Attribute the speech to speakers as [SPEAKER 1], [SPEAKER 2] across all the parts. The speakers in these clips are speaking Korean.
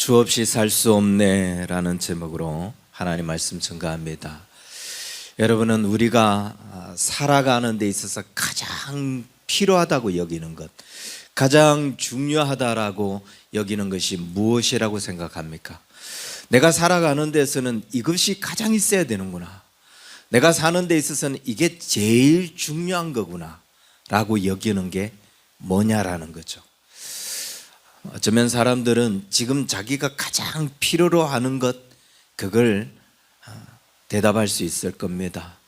[SPEAKER 1] 주 없이 살 수 없네 라는 제목으로 하나님 말씀 전가합니다. 여러분은 우리가 살아가는 데 있어서 가장 필요하다고 여기는 것, 가장 중요하다라고 여기는 것이 무엇이라고 생각합니까? 내가 살아가는 데서는 이것이 가장 있어야 되는구나, 내가 사는 데 있어서는 이게 제일 중요한 거구나 라고 여기는 게 뭐냐라는 거죠. 어쩌면 사람들은 지금 자기가 가장 필요로 하는 것, 그걸 대답할 수 있을 겁니다.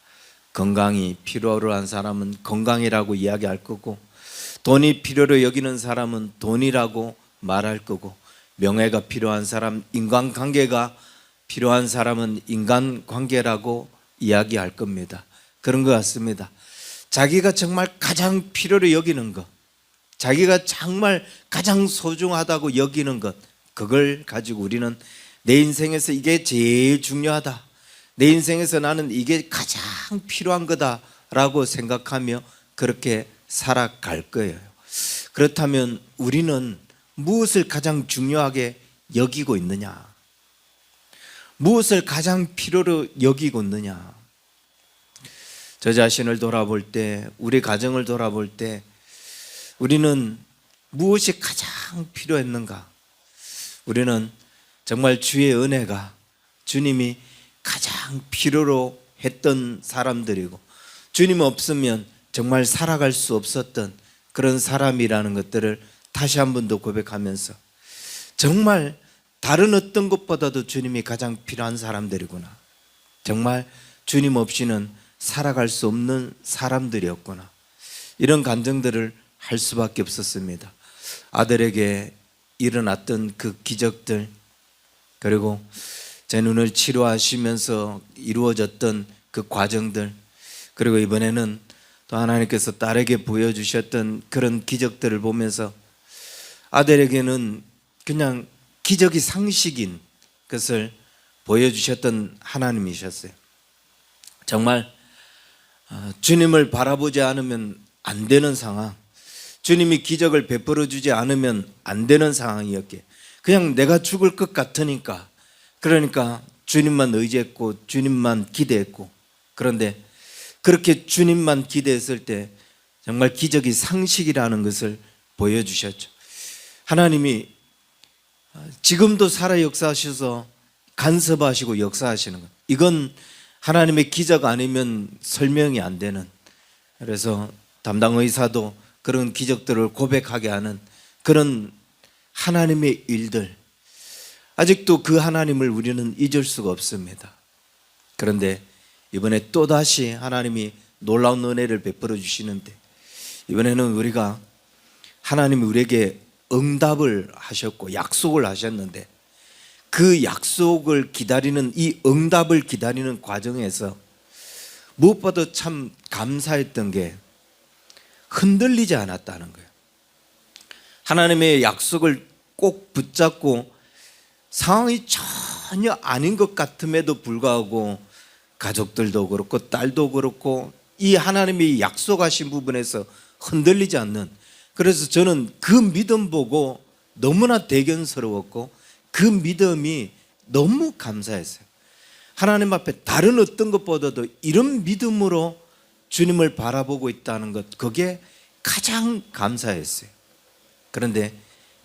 [SPEAKER 1] 건강이 필요로 한 사람은 건강이라고 이야기할 거고, 돈이 필요로 여기는 사람은 돈이라고 말할 거고, 명예가 필요한 사람, 인간관계가 필요한 사람은 인간관계라고 이야기할 겁니다. 그런 것 같습니다. 자기가 정말 가장 필요로 여기는 것, 자기가 정말 가장 소중하다고 여기는 것, 그걸 가지고 우리는 내 인생에서 이게 제일 중요하다, 내 인생에서 나는 이게 가장 필요한 거다라고 생각하며 그렇게 살아갈 거예요. 그렇다면 우리는 무엇을 가장 중요하게 여기고 있느냐? 무엇을 가장 필요로 여기고 있느냐? 저 자신을 돌아볼 때, 우리 가정을 돌아볼 때 우리는 무엇이 가장 필요했는가? 우리는 정말 주의 은혜가, 주님이 가장 필요로 했던 사람들이고, 주님 없으면 정말 살아갈 수 없었던 그런 사람이라는 것들을 다시 한 번 더 고백하면서, 정말 다른 어떤 것보다도 주님이 가장 필요한 사람들이구나, 정말 주님 없이는 살아갈 수 없는 사람들이었구나, 이런 감정들을 할 수밖에 없었습니다. 아들에게 일어났던 그 기적들, 그리고 제 눈을 치료하시면서 이루어졌던 그 과정들, 그리고 이번에는 또 하나님께서 딸에게 보여주셨던 그런 기적들을 보면서 아들에게는 그냥 기적이 상식인 것을 보여주셨던 하나님이셨어요. 정말 주님을 바라보지 않으면 안 되는 상황, 주님이 기적을 베풀어 주지 않으면 안 되는 상황이었기에 그냥 내가 죽을 것 같으니까, 그러니까 주님만 의지했고 주님만 기대했고, 그런데 그렇게 주님만 기대했을 때 정말 기적이 상식이라는 것을 보여주셨죠. 하나님이 지금도 살아 역사하셔서 간섭하시고 역사하시는 것, 이건 하나님의 기적 아니면 설명이 안 되는, 그래서 담당 의사도 그런 기적들을 고백하게 하는 그런 하나님의 일들, 아직도 그 하나님을 우리는 잊을 수가 없습니다. 그런데 이번에 또다시 하나님이 놀라운 은혜를 베풀어 주시는데, 이번에는 우리가 하나님이 우리에게 응답을 하셨고 약속을 하셨는데, 그 약속을 기다리는, 이 응답을 기다리는 과정에서 무엇보다 참 감사했던 게 흔들리지 않았다는 거예요. 하나님의 약속을 꼭 붙잡고 상황이 전혀 아닌 것 같음에도 불구하고 가족들도 그렇고 딸도 그렇고 이 하나님이 약속하신 부분에서 흔들리지 않는, 그래서 저는 그 믿음 보고 너무나 대견스러웠고 그 믿음이 너무 감사했어요. 하나님 앞에 다른 어떤 것보다도 이런 믿음으로 주님을 바라보고 있다는 것, 그게 가장 감사했어요. 그런데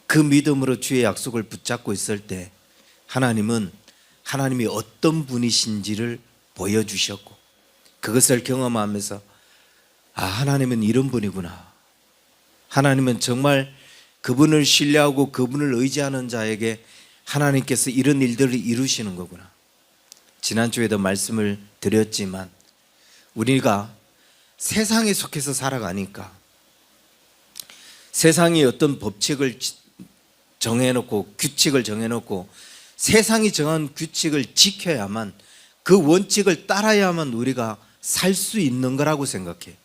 [SPEAKER 1] 그 믿음으로 주의 약속을 붙잡고 있을 때 하나님은 하나님이 어떤 분이신지를 보여주셨고, 그것을 경험하면서 하나님은 이런 분이구나, 하나님은 정말 그분을 신뢰하고 그분을 의지하는 자에게 하나님께서 이런 일들을 이루시는 거구나. 지난주에도 말씀을 드렸지만 우리가 세상에 속해서 살아가니까 세상이 어떤 법칙을 정해놓고 규칙을 정해놓고 세상이 정한 규칙을 지켜야만, 그 원칙을 따라야만 우리가 살 수 있는 거라고 생각해.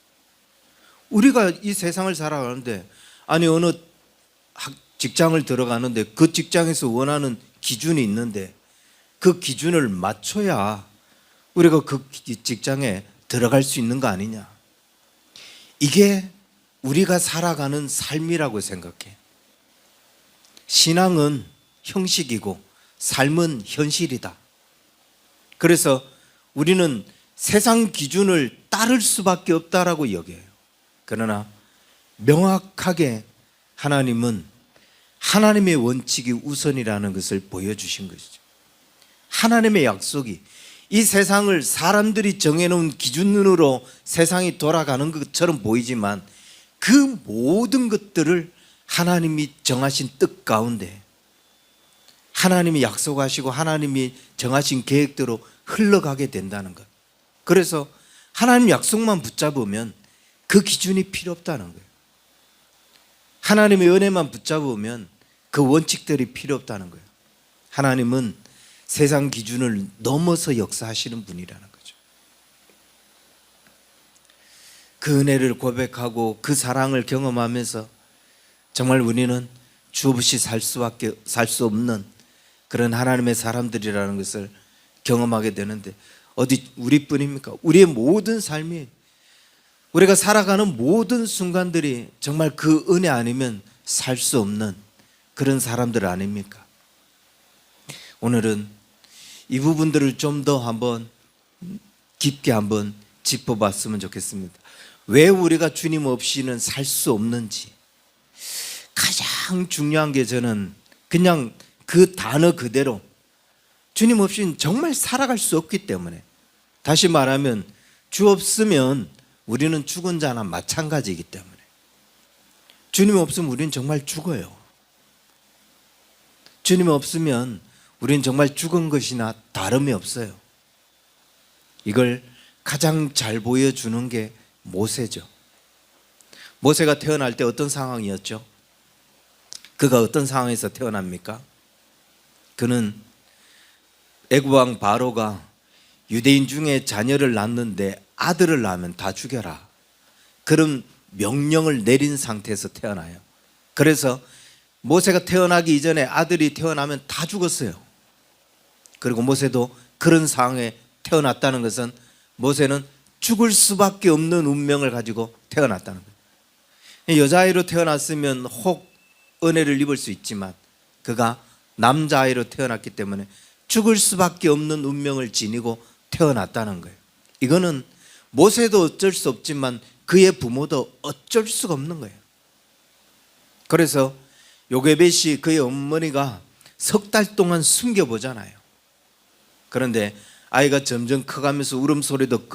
[SPEAKER 1] 우리가 이 세상을 살아가는데, 아니 어느 직장을 들어가는데 그 직장에서 원하는 기준이 있는데 그 기준을 맞춰야 우리가 그 직장에 들어갈 수 있는 거 아니냐. 이게 우리가 살아가는 삶이라고 생각해. 신앙은 형식이고 삶은 현실이다. 그래서 우리는 세상 기준을 따를 수밖에 없다라고 여겨요. 그러나 명확하게 하나님은 하나님의 원칙이 우선이라는 것을 보여주신 것이죠. 하나님의 약속이 이 세상을 사람들이 정해놓은 기준으로 세상이 돌아가는 것처럼 보이지만 그 모든 것들을 하나님이 정하신 뜻 가운데 하나님이 약속하시고 하나님이 정하신 계획대로 흘러가게 된다는 것. 그래서 하나님 약속만 붙잡으면 그 기준이 필요 없다는 거예요. 하나님의 은혜만 붙잡으면 그 원칙들이 필요 없다는 거예요. 하나님은 세상 기준을 넘어서 역사하시는 분이라는 거죠. 그 은혜를 고백하고 그 사랑을 경험하면서 정말 우리는 주 없이 살 수 없는 그런 하나님의 사람들이라는 것을 경험하게 되는데 어디 우리뿐입니까? 우리의 모든 삶이 우리가 살아가는 모든 순간들이 정말 그 은혜 아니면 살 수 없는 그런 사람들 아닙니까? 오늘은 이 부분들을 좀 더 한번 깊게 한번 짚어봤으면 좋겠습니다. 왜 우리가 주님 없이는 살 수 없는지 가장 중요한 게 저는 그냥 그 단어 그대로 주님 없이는 정말 살아갈 수 없기 때문에 다시 말하면 주 없으면 우리는 죽은 자나 마찬가지이기 때문에 주님 없으면 우리는 정말 죽어요. 주님 없으면 우리는 정말 죽은 것이나 다름이 없어요. 이걸 가장 잘 보여주는 게 모세죠. 모세가 태어날 때 어떤 상황이었죠? 그가 어떤 상황에서 태어납니까? 그는 애굽 왕 바로가 유대인 중에 자녀를 낳는데 아들을 낳으면 다 죽여라. 그런 명령을 내린 상태에서 태어나요. 그래서 모세가 태어나기 이전에 아들이 태어나면 다 죽었어요. 그리고 모세도 그런 상황에 태어났다는 것은 모세는 죽을 수밖에 없는 운명을 가지고 태어났다는 거예요. 여자아이로 태어났으면 혹 은혜를 입을 수 있지만 그가 남자아이로 태어났기 때문에 죽을 수밖에 없는 운명을 지니고 태어났다는 거예요. 이거는 모세도 어쩔 수 없지만 그의 부모도 어쩔 수가 없는 거예요. 그래서 요게벳이 그의 어머니가 석 달 동안 숨겨보잖아요. 그런데 아이가 점점 커가면서 울음소리도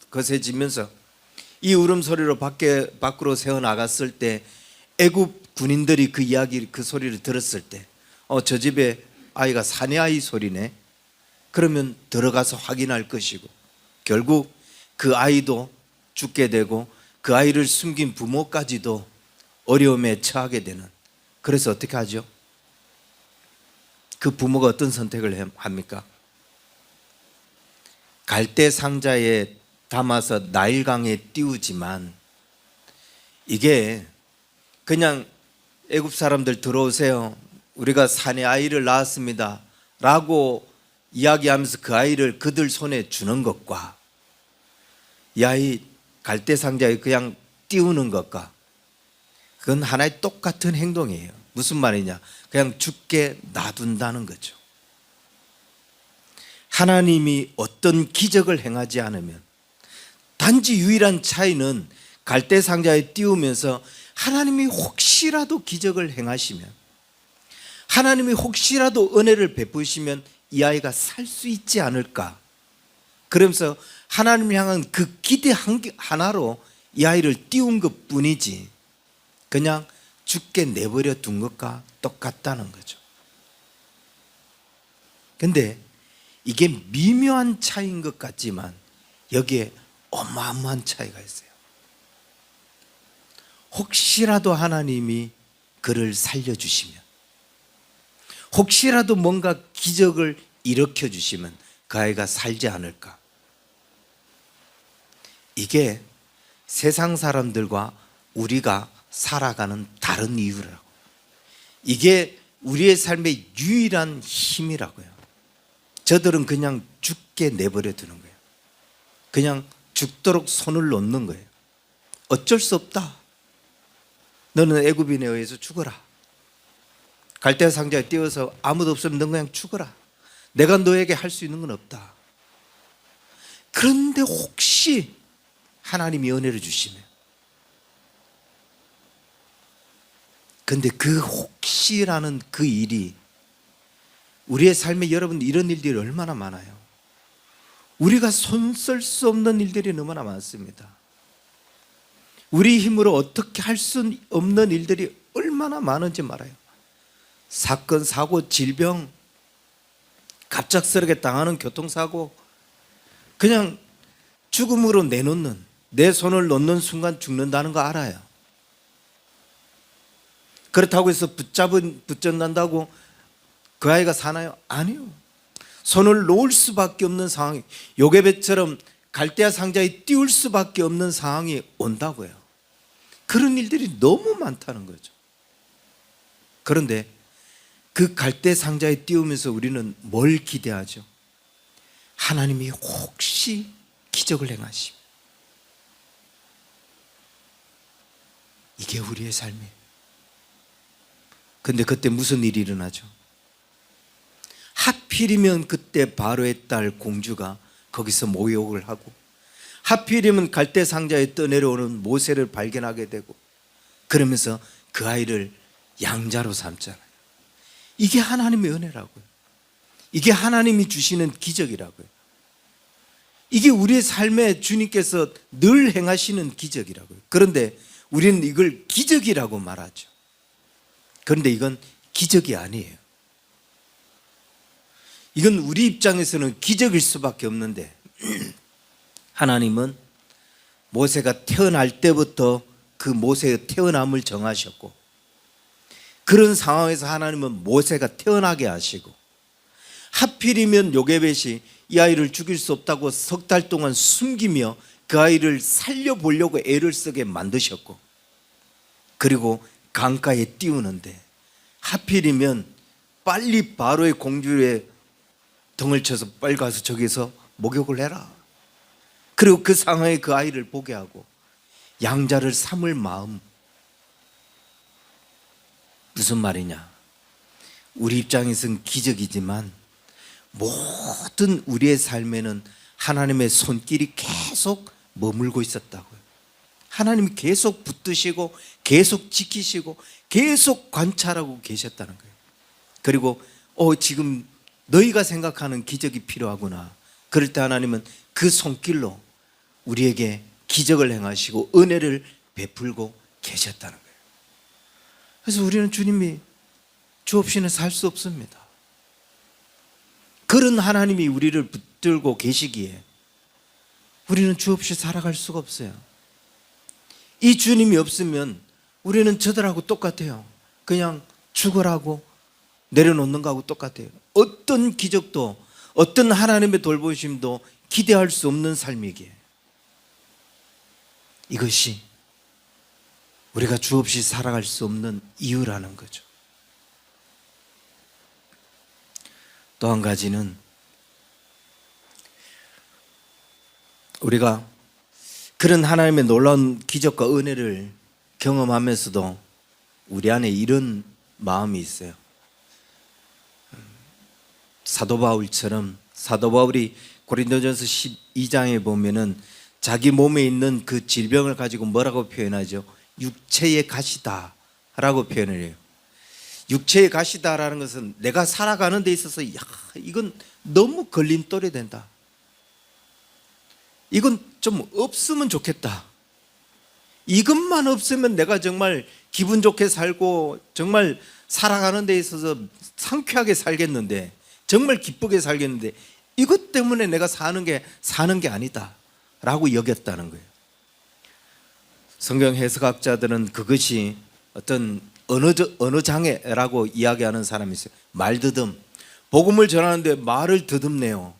[SPEAKER 1] 거세지면서 이 울음소리로 밖으로 새어나갔을 때 애굽 군인들이 그 이야기 그 소리를 들었을 때 저 집에 아이가 사내아이 소리네. 그러면 들어가서 확인할 것이고 결국 그 아이도 죽게 되고 그 아이를 숨긴 부모까지도 어려움에 처하게 되는. 그래서 어떻게 하죠? 그 부모가 어떤 선택을 합니까? 갈대 상자에 담아서 나일강에 띄우지만 이게 그냥 애굽 사람들 들어오세요. 우리가 사내 아이를 낳았습니다 라고 이야기하면서 그 아이를 그들 손에 주는 것과 이 아이 갈대 상자에 그냥 띄우는 것과 그건 하나의 똑같은 행동이에요. 무슨 말이냐? 그냥 죽게 놔둔다는 거죠. 하나님이 어떤 기적을 행하지 않으면 단지 유일한 차이는 갈대 상자에 띄우면서 하나님이 혹시라도 기적을 행하시면 하나님이 혹시라도 은혜를 베푸시면 이 아이가 살 수 있지 않을까. 그러면서 하나님을 향한 그 기대 하나로 이 아이를 띄운 것 뿐이지 그냥 죽게 내버려 둔 것과 똑같다는 거죠. 근데 이게 미묘한 차이인 것 같지만 여기에 어마어마한 차이가 있어요. 혹시라도 하나님이 그를 살려주시면 혹시라도 뭔가 기적을 일으켜주시면 그 아이가 살지 않을까. 이게 세상 사람들과 우리가 살아가는 다른 이유라고. 이게 우리의 삶의 유일한 힘이라고요. 저들은 그냥 죽게 내버려 두는 거예요. 그냥 죽도록 손을 놓는 거예요. 어쩔 수 없다. 너는 애굽인에 의해서 죽어라. 갈대아 상자에 띄워서 아무도 없으면 넌 그냥 죽어라. 내가 너에게 할 수 있는 건 없다. 그런데 혹시 하나님이 은혜를 주시면, 근데 그 혹시라는 그 일이 우리의 삶에, 여러분, 이런 일들이 얼마나 많아요. 우리가 손쓸 수 없는 일들이 너무나 많습니다. 우리 힘으로 어떻게 할 수 없는 일들이 얼마나 많은지 말아요. 사건, 사고, 질병, 갑작스럽게 당하는 교통사고, 그냥 죽음으로 내놓는, 내 손을 놓는 순간 죽는다는 거 알아요. 그렇다고 해서 붙잡는다고 그 아이가 사나요? 아니요. 손을 놓을 수밖에 없는 상황이, 요게벳처럼 갈대아 상자에 띄울 수밖에 없는 상황이 온다고요. 그런 일들이 너무 많다는 거죠. 그런데 그 갈대 상자에 띄우면서 우리는 뭘 기대하죠? 하나님이 혹시 기적을 행하시면, 이게 우리의 삶이에요. 근데 그때 무슨 일이 일어나죠? 하필이면 그때 바로의 딸 공주가 거기서 모욕을 하고, 하필이면 갈대 상자에 떠내려오는 모세를 발견하게 되고, 그러면서 그 아이를 양자로 삼잖아요. 이게 하나님의 은혜라고요. 이게 하나님이 주시는 기적이라고요. 이게 우리의 삶에 주님께서 늘 행하시는 기적이라고요. 그런데 우리는 이걸 기적이라고 말하죠. 그런데 이건 기적이 아니에요. 이건 우리 입장에서는 기적일 수밖에 없는데, 하나님은 모세가 태어날 때부터 그 모세의 태어남을 정하셨고, 그런 상황에서 하나님은 모세가 태어나게 하시고, 하필이면 요게벳이 이 아이를 죽일 수 없다고 석 달 동안 숨기며 그 아이를 살려보려고 애를 쓰게 만드셨고, 그리고 강가에 띄우는데 하필이면 빨리 바로의 공주의 등을 쳐서 빨리 가서 저기서 목욕을 해라. 그리고 그 상황에 그 아이를 보게 하고 양자를 삼을 마음. 무슨 말이냐? 우리 입장에서는 기적이지만 모든 우리의 삶에는 하나님의 손길이 계속 머물고 있었다고요. 하나님이 계속 붙드시고 계속 지키시고 계속 관찰하고 계셨다는 거예요. 그리고 지금 너희가 생각하는 기적이 필요하구나. 그럴 때 하나님은 그 손길로 우리에게 기적을 행하시고 은혜를 베풀고 계셨다는 거예요. 그래서 우리는 주님이 주 없이는 살 수 없습니다. 그런 하나님이 우리를 붙들고 계시기에 우리는 주 없이 살아갈 수가 없어요. 이 주님이 없으면 우리는 저들하고 똑같아요. 그냥 죽으라고 내려놓는 거하고 똑같아요. 어떤 기적도 어떤 하나님의 돌보심도 기대할 수 없는 삶이기에, 이것이 우리가 주 없이 살아갈 수 없는 이유라는 거죠. 또 한 가지는 우리가 그런 하나님의 놀라운 기적과 은혜를 경험하면서도 우리 안에 이런 마음이 있어요. 사도 바울처럼, 사도 바울이 고린도전서 12장에 보면은 자기 몸에 있는 그 질병을 가지고 뭐라고 표현하죠? 육체의 가시다 라고 표현을 해요. 육체의 가시다라는 것은 내가 살아가는 데 있어서 이건 너무 걸림돌이 된다. 이건 좀 없으면 좋겠다. 이것만 없으면 내가 정말 기분 좋게 살고 정말 살아가는 데 있어서 상쾌하게 살겠는데, 정말 기쁘게 살겠는데, 이것 때문에 내가 사는 게 아니다 라고 여겼다는 거예요. 성경 해석학자들은 그것이 어떤 언어 장애라고 이야기하는 사람이 있어요. 말더듬. 복음을 전하는데 말을 더듬네요.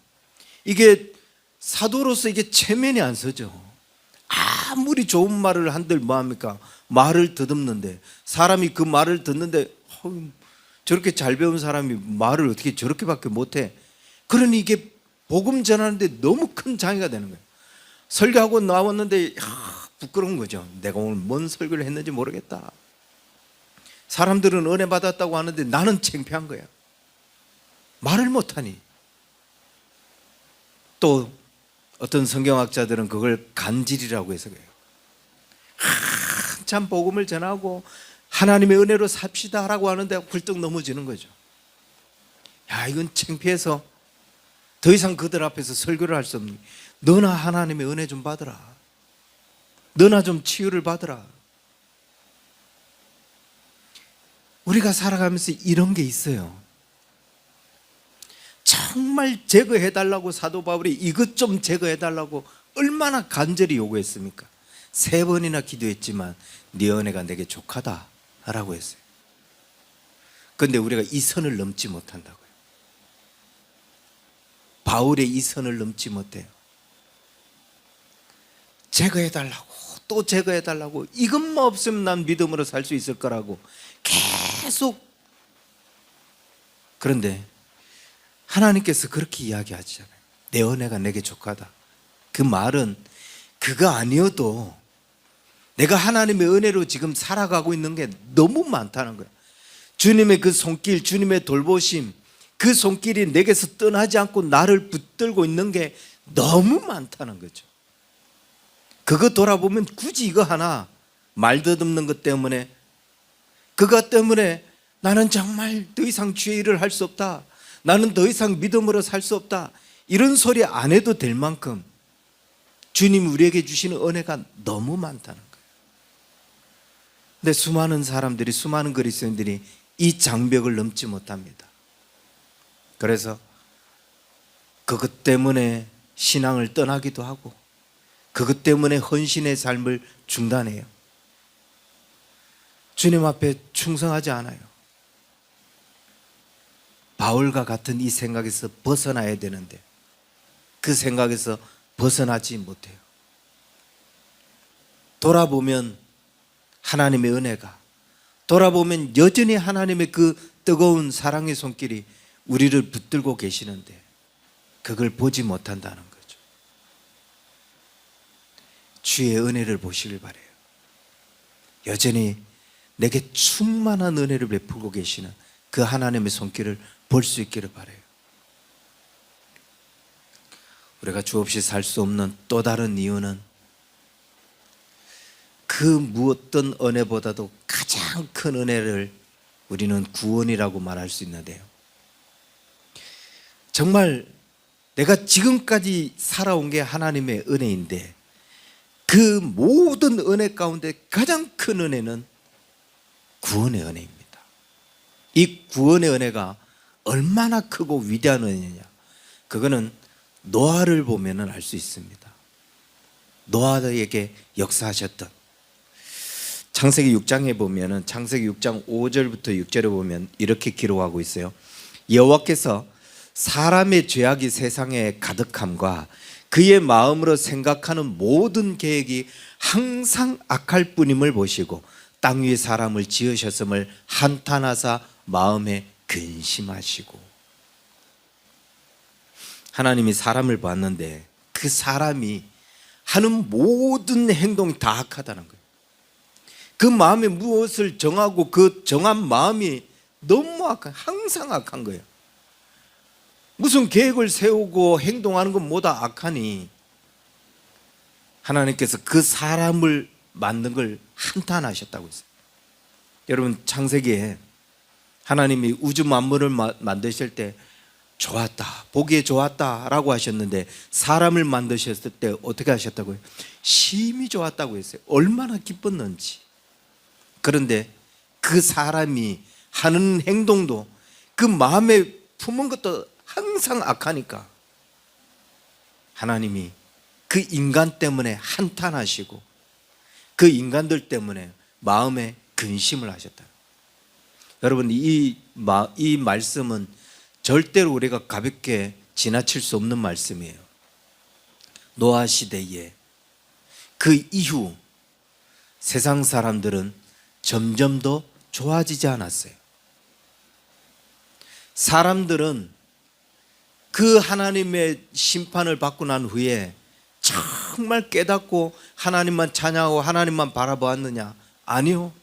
[SPEAKER 1] 이게 사도로서 이게 체면이 안 서죠. 아무리 좋은 말을 한들 뭐합니까? 말을 더듬는데, 사람이 그 말을 듣는데 저렇게 잘 배운 사람이 말을 어떻게 저렇게밖에 못해. 그러니 이게 복음 전하는데 너무 큰 장애가 되는 거예요. 설교하고 나왔는데 부끄러운 거죠. 내가 오늘 뭔 설교를 했는지 모르겠다. 사람들은 은혜 받았다고 하는데 나는 창피한 거야. 말을 못하니. 또 어떤 성경학자들은 그걸 간질이라고 해서 그래요. 한참 복음을 전하고 하나님의 은혜로 삽시다라고 하는데 훌떡 넘어지는 거죠. 야, 이건 창피해서 더 이상 그들 앞에서 설교를 할 수 없는, 너나 하나님의 은혜 좀 받으라. 너나 좀 치유를 받으라. 우리가 살아가면서 이런 게 있어요. 정말 제거해달라고 사도 바울이 이것 좀 제거해달라고 얼마나 간절히 요구했습니까? 3번이나 기도했지만 네 은혜가 내게 족하다 라고 했어요. 그런데 우리가 이 선을 넘지 못한다고요. 바울의 이 선을 넘지 못해요. 제거해달라고 또 제거해달라고, 이것만 없으면 난 믿음으로 살 수 있을 거라고 계속. 그런데 하나님께서 그렇게 이야기하시잖아요. 내 은혜가 내게 족하다. 그 말은 그거 아니어도 내가 하나님의 은혜로 지금 살아가고 있는 게 너무 많다는 거예요. 주님의 그 손길, 주님의 돌보심, 그 손길이 내게서 떠나지 않고 나를 붙들고 있는 게 너무 많다는 거죠. 그거 돌아보면 굳이 이거 하나 말 더듬는 것 때문에, 그것 때문에 나는 정말 더 이상 주의 일을 할 수 없다, 나는 더 이상 믿음으로 살 수 없다, 이런 소리 안 해도 될 만큼 주님이 우리에게 주시는 은혜가 너무 많다는 거예요. 근데 수많은 사람들이, 수많은 그리스도인들이 이 장벽을 넘지 못합니다. 그래서 그것 때문에 신앙을 떠나기도 하고, 그것 때문에 헌신의 삶을 중단해요. 주님 앞에 충성하지 않아요. 바울과 같은 이 생각에서 벗어나야 되는데 그 생각에서 벗어나지 못해요. 돌아보면 하나님의 은혜가, 돌아보면 여전히 하나님의 그 뜨거운 사랑의 손길이 우리를 붙들고 계시는데 그걸 보지 못한다는 거죠. 주의 은혜를 보시길 바라요. 여전히 내게 충만한 은혜를 베풀고 계시는 그 하나님의 손길을 볼 수 있기를 바라요. 우리가 주 없이 살 수 없는 또 다른 이유는 그 무엇든 은혜보다도 가장 큰 은혜를 우리는 구원이라고 말할 수 있는데요. 정말 내가 지금까지 살아온 게 하나님의 은혜인데 그 모든 은혜 가운데 가장 큰 은혜는 구원의 은혜입니다. 이 구원의 은혜가 얼마나 크고 위대한 은혜냐, 그거는 노아를 보면 알 수 있습니다. 노아에게 역사하셨던, 창세기 6장에 보면, 창세기 6장 5절부터 6절에 보면 이렇게 기록하고 있어요. 여호와께서 사람의 죄악이 세상에 가득함과 그의 마음으로 생각하는 모든 계획이 항상 악할 뿐임을 보시고 땅 위에 사람을 지으셨음을 한탄하사 마음에 근심하시고. 하나님이 사람을 봤는데 그 사람이 하는 모든 행동이 다 악하다는 거예요. 그 마음에 무엇을 정하고 그 정한 마음이 너무 악한, 항상 악한 거예요. 무슨 계획을 세우고 행동하는 건 뭐다 악하니 하나님께서 그 사람을 만든 걸 한탄하셨다고 했어요. 여러분, 창세기에 하나님이 우주 만물을 만드실 때 좋았다, 보기에 좋았다 라고 하셨는데 사람을 만드셨을 때 어떻게 하셨다고요? 심히 좋았다고 했어요. 얼마나 기뻤는지. 그런데 그 사람이 하는 행동도, 그 마음에 품은 것도 항상 악하니까 하나님이 그 인간 때문에 한탄하시고 그 인간들 때문에 마음에 근심을 하셨다. 여러분, 이 말씀은 절대로 우리가 가볍게 지나칠 수 없는 말씀이에요. 노아 시대에 그 이후 세상 사람들은 점점 더 좋아지지 않았어요. 사람들은 그 하나님의 심판을 받고 난 후에 정말 깨닫고 하나님만 찬양하고 하나님만 바라보았느냐? 아니요.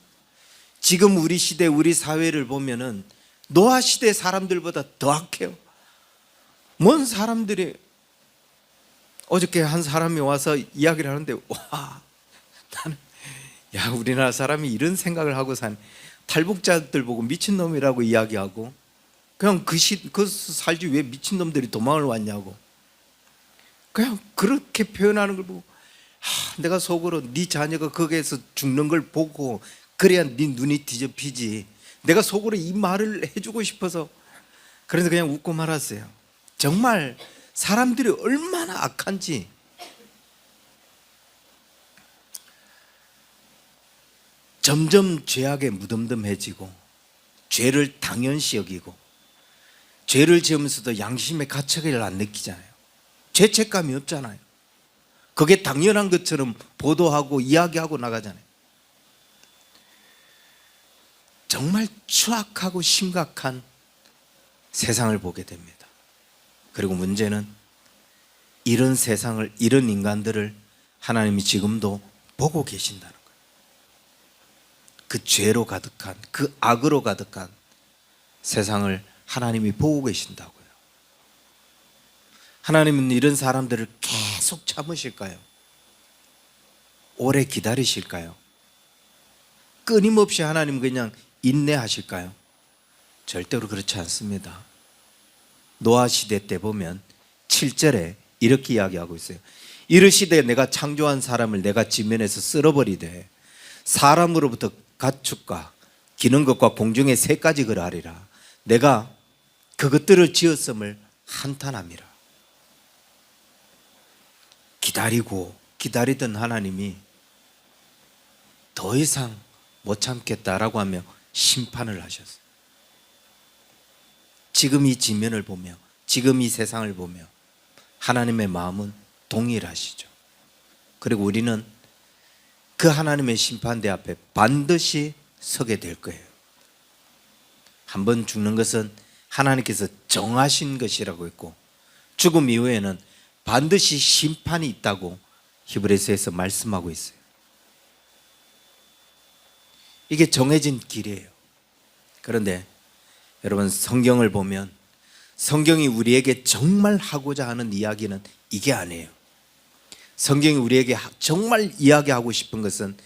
[SPEAKER 1] 지금 우리 시대 우리 사회를 보면은 노아 시대 사람들보다 더 악해요. 뭔 사람들이 어저께 한 사람이 와서 이야기를 하는데 와 나는 야 우리나라 사람이 이런 생각을 하고 산 탈북자들 보고 미친놈이라고 이야기하고 그냥 그 살지 왜 미친놈들이 도망을 왔냐고 그냥 그렇게 표현하는 걸 보고 내가 속으로 네 자녀가 거기에서 죽는 걸 보고 그래야 네 눈이 뒤집히지 내가 속으로 이 말을 해주고 싶어서 그래서 그냥 웃고 말았어요. 정말 사람들이 얼마나 악한지. 점점 죄악에 무덤덤해지고 죄를 당연시 여기고 죄를 지으면서도 양심의 가책을 안 느끼잖아요. 죄책감이 없잖아요. 그게 당연한 것처럼 보도하고 이야기하고 나가잖아요. 정말 추악하고 심각한 세상을 보게 됩니다. 그리고 문제는 이런 세상을, 이런 인간들을 하나님이 지금도 보고 계신다는 거예요. 그 죄로 가득한, 그 악으로 가득한 세상을 하나님이 보고 계신다고요. 하나님은 이런 사람들을 계속 참으실까요? 오래 기다리실까요? 끊임없이 하나님 그냥 인내하실까요? 절대로 그렇지 않습니다. 노아 시대 때 보면 7절에 이렇게 이야기하고 있어요. 이르시되 내가 창조한 사람을 내가 지면에서 쓸어버리되 사람으로부터 가축과 기는 것과 공중의 새까지 그러하리라. 내가 그것들을 지었음을 한탄함이라. 기다리고 기다리던 하나님이 더 이상 못 참겠다라고 하며 심판을 하셨어요. 지금 이 지면을 보며 지금 이 세상을 보며 하나님의 마음은 동일하시죠. 그리고 우리는 그 하나님의 심판대 앞에 반드시 서게 될 거예요. 한번 죽는 것은 하나님께서 정하신 것이라고 했고 죽음 이후에는 반드시 심판이 있다고 히브리서에서 말씀하고 있어요. 이게 정해진 길이에요. 그런데 여러분 성경을 보면 성경이 우리에게 정말 하고자 하는 이야기는 이게 아니에요. 성경이 우리에게 정말 이야기하고 싶은 것은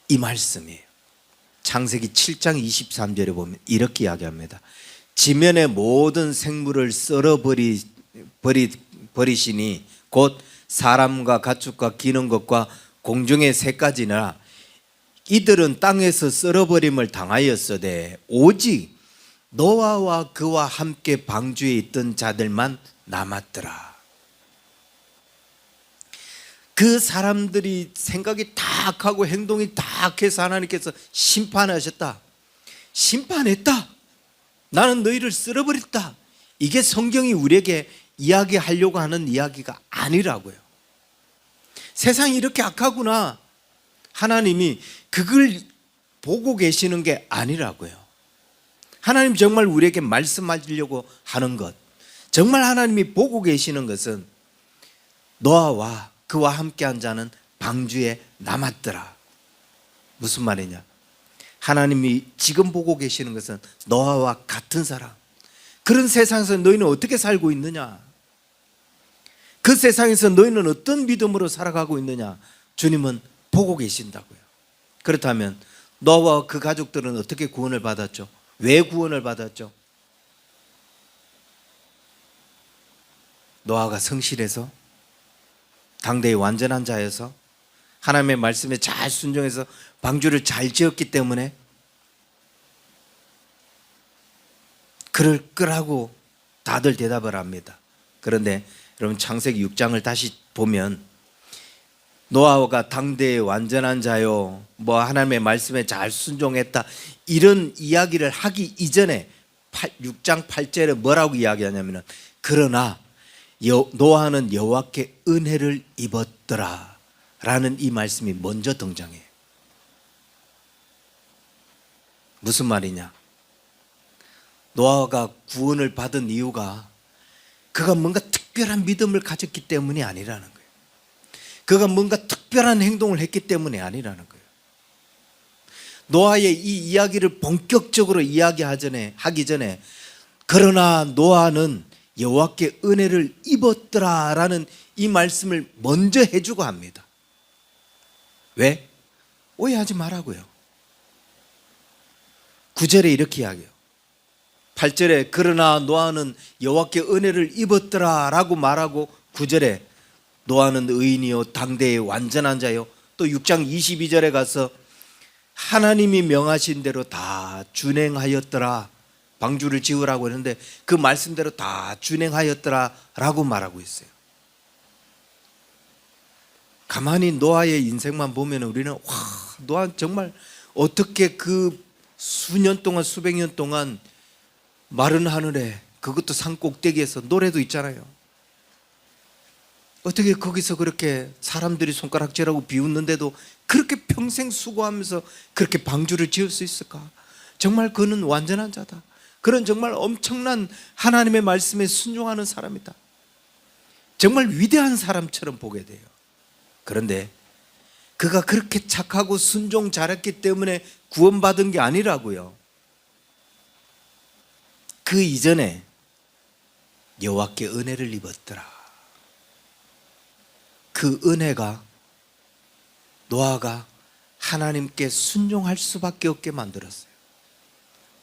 [SPEAKER 1] 이 말씀이에요. 창세기 7장 23절에 보면 이렇게 이야기합니다. 지면의 모든 생물을 버리시니 곧 사람과 가축과 기는 것과 공중의 새까지나 이들은 땅에서 썰어버림을 당하였으되 오직 노아와 그와 함께 방주에 있던 자들만 남았더라. 그 사람들이 생각이 다 악하고 행동이 다 악해서 하나님께서 심판하셨다. 심판했다. 나는 너희를 쓸어버렸다. 이게 성경이 우리에게 이야기하려고 하는 이야기가 아니라고요. 세상이 이렇게 악하구나. 하나님이 그걸 보고 계시는 게 아니라고요. 하나님 정말 우리에게 말씀하시려고 하는 것, 정말 하나님이 보고 계시는 것은 노아와 그와 함께한 자는 방주에 남았더라. 무슨 말이냐? 하나님이 지금 보고 계시는 것은 노아와 같은 사람, 그런 세상에서 너희는 어떻게 살고 있느냐? 그 세상에서 너희는 어떤 믿음으로 살아가고 있느냐? 주님은 보고 계신다고요. 그렇다면 노아와 그 가족들은 어떻게 구원을 받았죠? 왜 구원을 받았죠? 노아가 성실해서, 당대의 완전한 자여서, 하나님의 말씀에 잘 순종해서 방주를 잘 지었기 때문에 그럴 거라고 다들 대답을 합니다. 그런데 여러분 창세기 6장을 다시 보면 노아가 당대의 완전한 자요, 하나님의 말씀에 잘 순종했다, 이런 이야기를 하기 이전에 6장 8절에 뭐라고 이야기하냐면 그러나 노아는 여호와께 은혜를 입었더라 라는 이 말씀이 먼저 등장해요. 무슨 말이냐? 노아가 구원을 받은 이유가 그가 뭔가 특별한 믿음을 가졌기 때문이 아니라는 거예요. 그가 뭔가 특별한 행동을 했기 때문이 아니라는 거예요. 노아의 이 이야기를 본격적으로 하기 전에 그러나 노아는 여호와께 은혜를 입었더라라는 이 말씀을 먼저 해주고 합니다. 왜? 오해하지 말라고요. 9절에 이렇게 이야기해요. 8절에 그러나 노아는 여호와께 은혜를 입었더라라고 말하고 9절에 노아는 의인이요 당대의 완전한 자요. 또 6장 22절에 가서 하나님이 명하신 대로 다 준행하였더라. 방주를 지으라고 했는데 그 말씀대로 다 준행하였더라라고 말하고 있어요. 가만히 노아의 인생만 보면 우리는 와, 노아 정말 어떻게 그 수년 동안 수백 년 동안 마른 하늘에, 그것도 산 꼭대기에서, 노래도 있잖아요. 어떻게 거기서 그렇게 사람들이 손가락질하고 비웃는데도 그렇게 평생 수고하면서 그렇게 방주를 지을 수 있을까? 정말 그는 완전한 자다. 그는 정말 엄청난 하나님의 말씀에 순종하는 사람이다. 정말 위대한 사람처럼 보게 돼요. 그런데 그가 그렇게 착하고 순종 잘했기 때문에 구원받은 게 아니라고요. 그 이전에 여호와께 은혜를 입었더라. 그 은혜가 노아가 하나님께 순종할 수밖에 없게 만들었어요.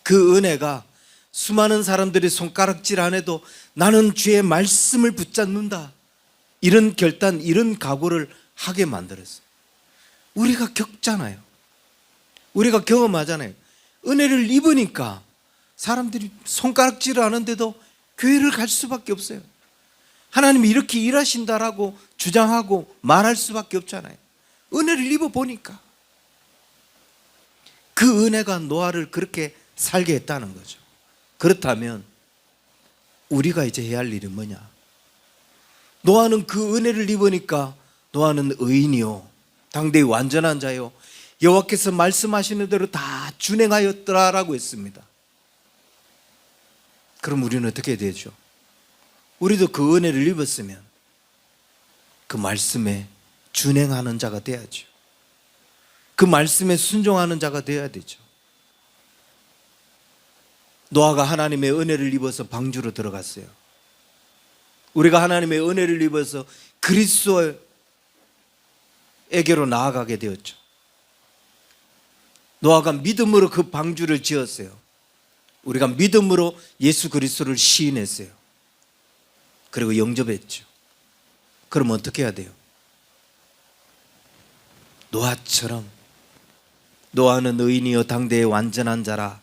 [SPEAKER 1] 그 은혜가 수많은 사람들이 손가락질 안 해도 나는 주의 말씀을 붙잡는다, 이런 결단, 이런 각오를 하게 만들었어요. 우리가 겪잖아요. 우리가 경험하잖아요. 은혜를 입으니까 사람들이 손가락질을 하는데도 교회를 갈 수밖에 없어요. 하나님이 이렇게 일하신다라고 주장하고 말할 수밖에 없잖아요. 은혜를 입어보니까. 그 은혜가 노아를 그렇게 살게 했다는 거죠. 그렇다면 우리가 이제 해야 할 일은 뭐냐? 노아는 그 은혜를 입으니까 노아는 의인이요 당대의 완전한 자요 여호와께서 말씀하시는 대로 다 준행하였더라라고 했습니다. 그럼 우리는 어떻게 되죠? 우리도 그 은혜를 입었으면 그 말씀에 준행하는 자가 돼야죠. 그 말씀에 순종하는 자가 되어야 되죠. 노아가 하나님의 은혜를 입어서 방주로 들어갔어요. 우리가 하나님의 은혜를 입어서 그리스도에게로 나아가게 되었죠. 노아가 믿음으로 그 방주를 지었어요. 우리가 믿음으로 예수 그리스도를 시인했어요. 그리고 영접했죠. 그럼 어떻게 해야 돼요? 노아처럼, 노아는 의인이요 당대의 완전한 자라.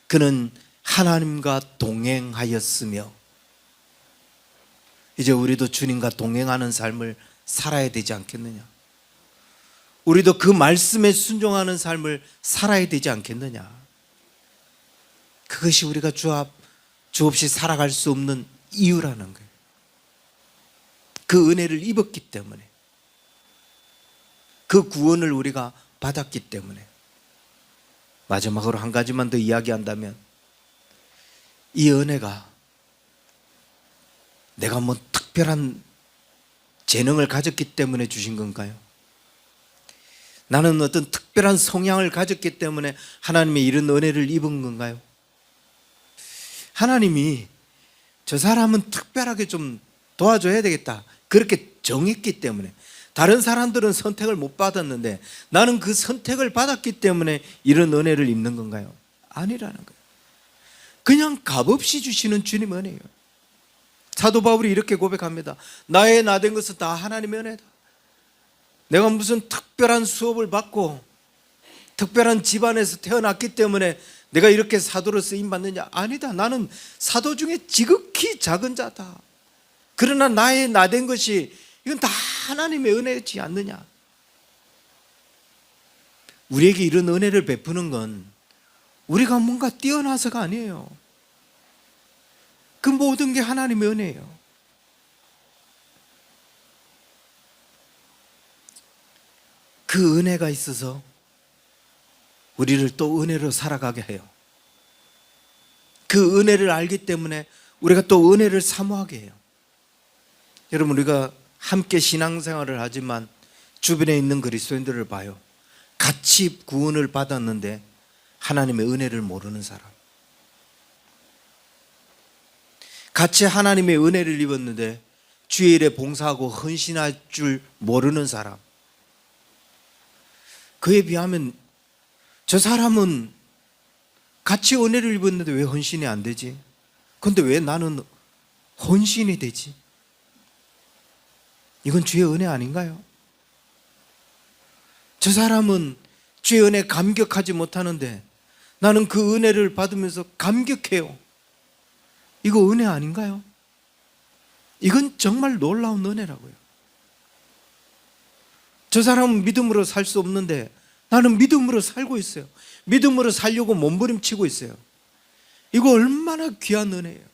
[SPEAKER 1] 그는 하나님과 동행하였으며, 이제 우리도 주님과 동행하는 삶을 살아야 되지 않겠느냐? 우리도 그 말씀에 순종하는 삶을 살아야 되지 않겠느냐? 그것이 우리가 주 없이 살아갈 수 없는 이유라는 거예요. 그 은혜를 입었기 때문에, 그 구원을 우리가 받았기 때문에. 마지막으로 한 가지만 더 이야기한다면, 이 은혜가 내가 뭐 특별한 재능을 가졌기 때문에 주신 건가요? 나는 어떤 특별한 성향을 가졌기 때문에 하나님의 이런 은혜를 입은 건가요? 하나님이 저 사람은 특별하게 좀 도와줘야 되겠다, 그렇게 정했기 때문에. 다른 사람들은 선택을 못 받았는데 나는 그 선택을 받았기 때문에 이런 은혜를 입는 건가요? 아니라는 거예요. 그냥 값없이 주시는 주님 은혜예요. 사도 바울이 이렇게 고백합니다. 나의 나된 것은 다 하나님의 은혜다. 내가 무슨 특별한 수업을 받고 특별한 집안에서 태어났기 때문에 내가 이렇게 사도로 쓰임받느냐? 아니다. 나는 사도 중에 지극히 작은 자다. 그러나 나의 나된 것이, 이건 다 하나님의 은혜지 않느냐? 우리에게 이런 은혜를 베푸는 건 우리가 뭔가 뛰어나서가 아니에요. 그 모든 게 하나님의 은혜예요. 그 은혜가 있어서 우리를 또 은혜로 살아가게 해요. 그 은혜를 알기 때문에 우리가 또 은혜를 사모하게 해요. 여러분, 우리가 함께 신앙생활을 하지만 주변에 있는 그리스도인들을 봐요. 같이 구원을 받았는데 하나님의 은혜를 모르는 사람, 같이 하나님의 은혜를 입었는데 주의 일에 봉사하고 헌신할 줄 모르는 사람, 그에 비하면 저 사람은 같이 은혜를 입었는데 왜 헌신이 안 되지? 근데 왜 나는 헌신이 되지? 이건 주의 은혜 아닌가요? 저 사람은 주의 은혜에 감격하지 못하는데 나는 그 은혜를 받으면서 감격해요. 이거 은혜 아닌가요? 이건 정말 놀라운 은혜라고요. 저 사람은 믿음으로 살 수 없는데 나는 믿음으로 살고 있어요. 믿음으로 살려고 몸부림치고 있어요. 이거 얼마나 귀한 은혜예요.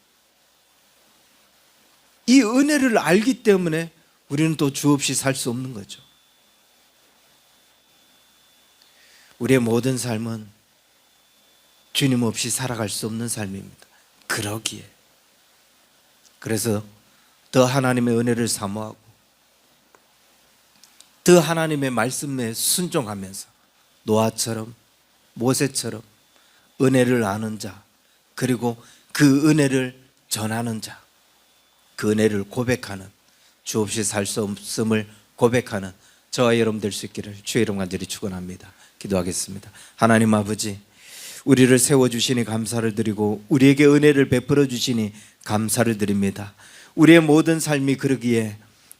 [SPEAKER 1] 이 은혜를 알기 때문에 우리는 또 주 없이 살 수 없는 거죠. 우리의 모든 삶은 주님 없이 살아갈 수 없는 삶입니다. 그러기에 그래서 더 하나님의 은혜를 사모하고 더 하나님의 말씀에 순종하면서 노아처럼 모세처럼 은혜를 아는 자, 그리고 그 은혜를 전하는 자, 그 은혜를 고백하는, 주 없이 살 수 없음을 고백하는 저와 여러분 될 수 있기를 주의 이름 간절히 축원합니다. 기도하겠습니다. 하나님 아버지, 우리를 세워주시니 감사를 드리고 우리에게 은혜를 베풀어 주시니 감사를 드립니다. 우리의 모든 삶이 그러기에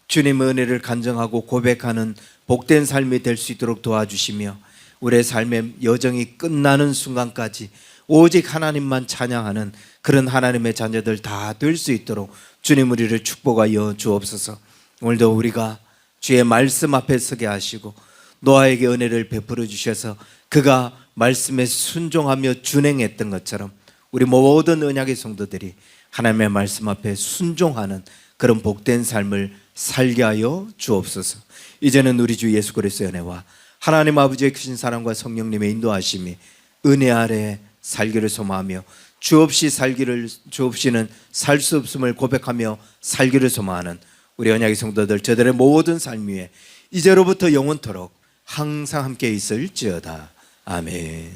[SPEAKER 1] 주님의 은혜를 간증하고 고백하는 복된 삶이 될 수 있도록 도와주시며 우리의 삶의 여정이 끝나는 순간까지 오직 하나님만 찬양하는 그런 하나님의 자녀들 다 될 수 있도록 주님 우리를 축복하여 주옵소서. 오늘도 우리가 주의 말씀 앞에 서게 하시고 노아에게 은혜를 베풀어 주셔서 그가 말씀에 순종하며 준행했던 것처럼 우리 모든 언약의 성도들이 하나님의 말씀 앞에 순종하는 그런 복된 삶을 살게 하여 주옵소서. 이제는 우리 주 예수 그리스도의 은혜와 하나님 아버지의 크신 사랑과 성령님의 인도하심이 은혜 아래 살기를 소망하며 주 없이는 살 수 없음을 고백하며 살기를 소망하는 우리 언약의 성도들 저들의 모든 삶 위에 이제로부터 영원토록 항상 함께 있을지어다. 아멘.